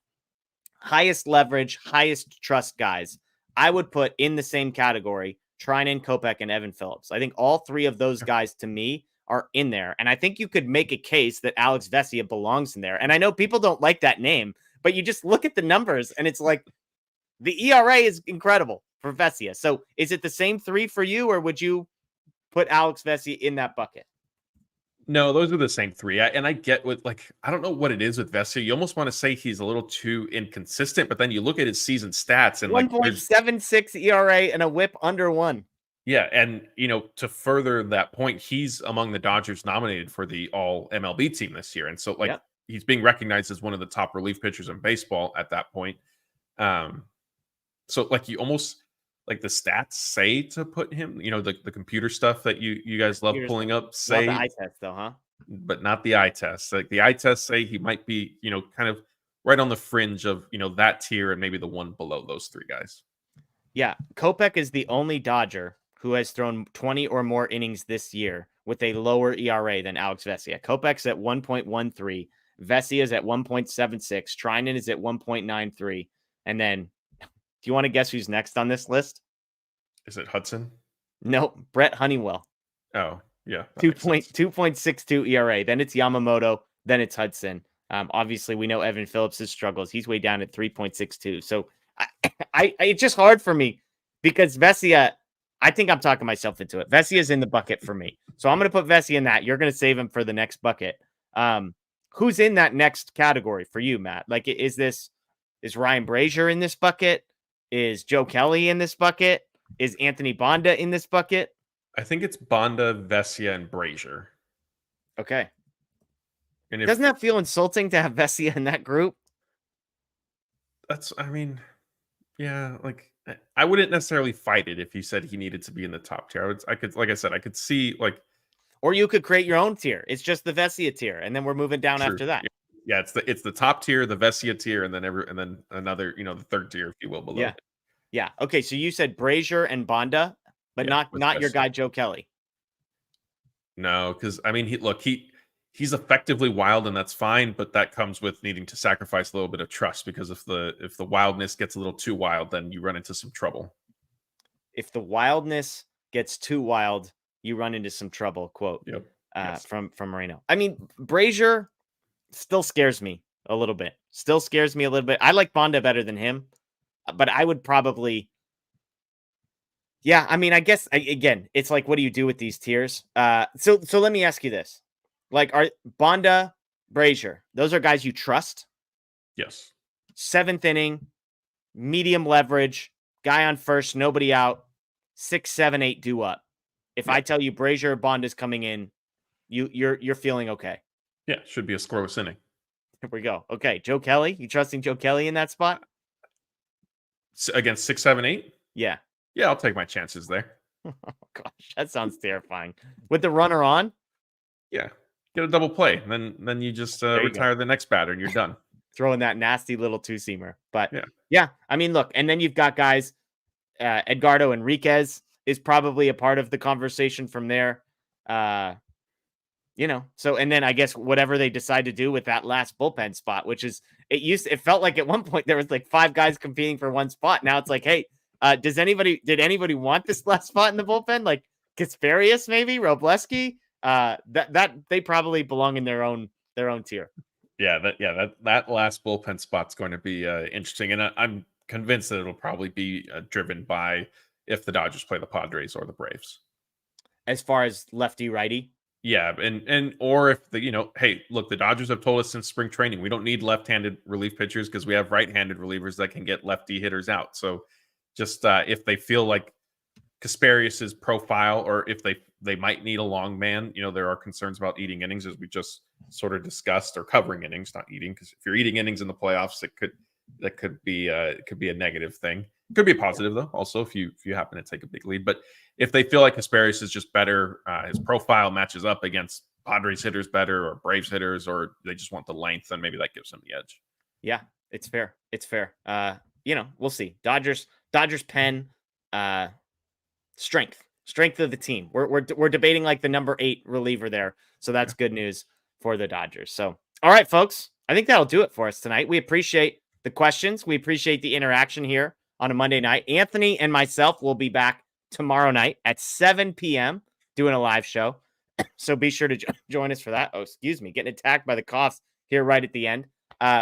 Highest leverage, highest trust guys, I would put in the same category Trinan, Kopech, and Evan Phillips. I think all three of those guys to me are in there. And I think you could make a case that Alex Vesia belongs in there. And I know people don't like that name, but you just look at the numbers and it's like the ERA is incredible for Vesia. So is it the same three for you, or would you put Alex Vesia in that bucket? No, those are the same three. I get what, like, I don't know what it is with Vesia. You almost want to say he's a little too inconsistent, but then you look at his season stats and 1.76 ERA and a whip under 1. Yeah, and to further that point, he's among the Dodgers nominated for the All MLB team this year, and so he's being recognized as one of the top relief pitchers in baseball at that point. So you almost like the stats say to put him, the computer stuff that you guys love pulling up say not the eye test though, huh? But not the eye test. Like the eye test say he might be, kind of right on the fringe of, that tier and maybe the one below those three guys. Yeah. Kopech is the only Dodger who has thrown 20 or more innings this year with a lower ERA than Alex Vesia. Kopech's at 1.13. Vesia is at 1.76. Trinan is at 1.93. And then, do you want to guess who's next on this list? Is it Hudson? Nope. Brett Honeywell. Oh, yeah. 2.62 ERA. Then it's Yamamoto. Then it's Hudson. Obviously, we know Evan Phillips' struggles. He's way down at 3.62. So it's just hard for me because Vesia, I think I'm talking myself into it. Vesia is in the bucket for me. So I'm going to put Vesia in that. You're going to save him for the next bucket. Who's in that next category for you, Matt? Like, is Ryan Brazier in this bucket? Is Joe Kelly in this bucket? Is Anthony Bonda in this bucket? I think it's Bonda, Vesia, and Brazier. Okay. And doesn't that feel insulting to have Vesia in that group? Yeah, like I wouldn't necessarily fight it if you said he needed to be in the top tier. I could see or you could create your own tier. It's just the Vesia tier, and then we're moving down after that. Yeah, it's the top tier, the Vesia tier, and then another, the third tier, if you will, below. Yeah. Okay, so you said Brazier and Bonda, but not your guy Joe Kelly. No, because he's effectively wild, and that's fine, but that comes with needing to sacrifice a little bit of trust, because if the wildness gets a little too wild, then you run into some trouble. If the wildness gets too wild, you run into some trouble. Quote. Yep. From Moreno. I mean, Brazier still scares me a little bit. I like Bonda better than him, but I would probably. Yeah, I mean, I guess again, it's like, what do you do with these tiers? So let me ask you this: like, are Bonda, Brazier, those are guys you trust? Yes. 7th inning, medium leverage, guy on first, nobody out, 6, 7, 8 due up. If I tell you Brazier or Bonda's coming in, you're feeling okay. Yeah, should be a scoreless inning. Here we go. Okay, Joe Kelly, you trusting Joe Kelly in that spot? Against 6, 7, 8? Yeah. Yeah, I'll take my chances there. Oh, gosh, that sounds terrifying. With the runner on? Yeah. Get a double play. And then you just retire the next batter and you're done. Throwing that nasty little two-seamer. But yeah, I mean, look, and then you've got guys, Edgardo Enriquez is probably a part of the conversation from there. So, and then I guess whatever they decide to do with that last bullpen spot, which is, it felt like at one point there was like 5 guys competing for one spot. Now it's like, hey, did anybody want this last spot in the bullpen? Like Kasperius, maybe Robleski, that they probably belong in their own tier. Yeah. That last bullpen spot's going to be interesting. And I'm convinced that it'll probably be driven by if the Dodgers play the Padres or the Braves. As far as lefty righty. Yeah, and or if hey, look, the Dodgers have told us since spring training we don't need left-handed relief pitchers because we have right-handed relievers that can get lefty hitters out. So just if they feel like Kasperius's profile, or if they might need a long man, there are concerns about eating innings, as we just sort of discussed, or covering innings, not eating, because if you're eating innings in the playoffs, that could be a negative thing. It could be a positive though, also if you happen to take a big lead. But if they feel like Kasperius is just better, his profile matches up against Padres hitters better, or Braves hitters, or they just want the length, then maybe that gives them the edge. Yeah, it's fair. We'll see. Dodgers pen. strength of the team. We're debating like the number 8 reliever there. So that's good news for the Dodgers. So, all right, folks, I think that'll do it for us tonight. We appreciate the questions. We appreciate the interaction here on a Monday night. Anthony and myself will be back tomorrow night at 7 p.m. doing a live show. So be sure to join us for that. Oh, excuse me, getting attacked by the coughs here right at the end.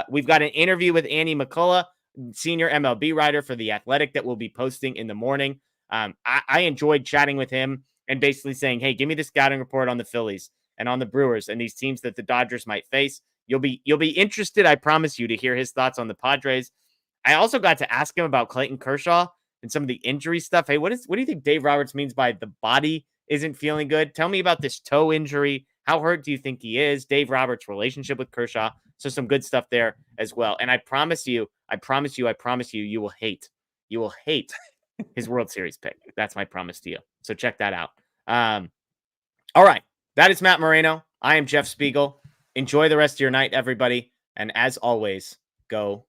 We've got an interview with Andy McCullough, senior MLB writer for The Athletic, that we'll be posting in the morning. I enjoyed chatting with him and basically saying, hey, give me the scouting report on the Phillies and on the Brewers and these teams that the Dodgers might face. You'll be interested, I promise you, to hear his thoughts on the Padres. I also got to ask him about Clayton Kershaw and some of the injury stuff. Hey, what do you think Dave Roberts means by the body isn't feeling good? Tell me about this toe injury. How hurt do you think he is? Dave Roberts' relationship with Kershaw. So some good stuff there as well. And I promise you, you will hate his World Series pick. That's my promise to you. So check that out. All right. That is Matt Moreno. I am Jeff Spiegel. Enjoy the rest of your night, everybody. And as always, go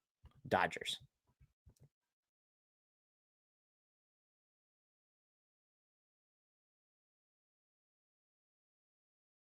Dodgers.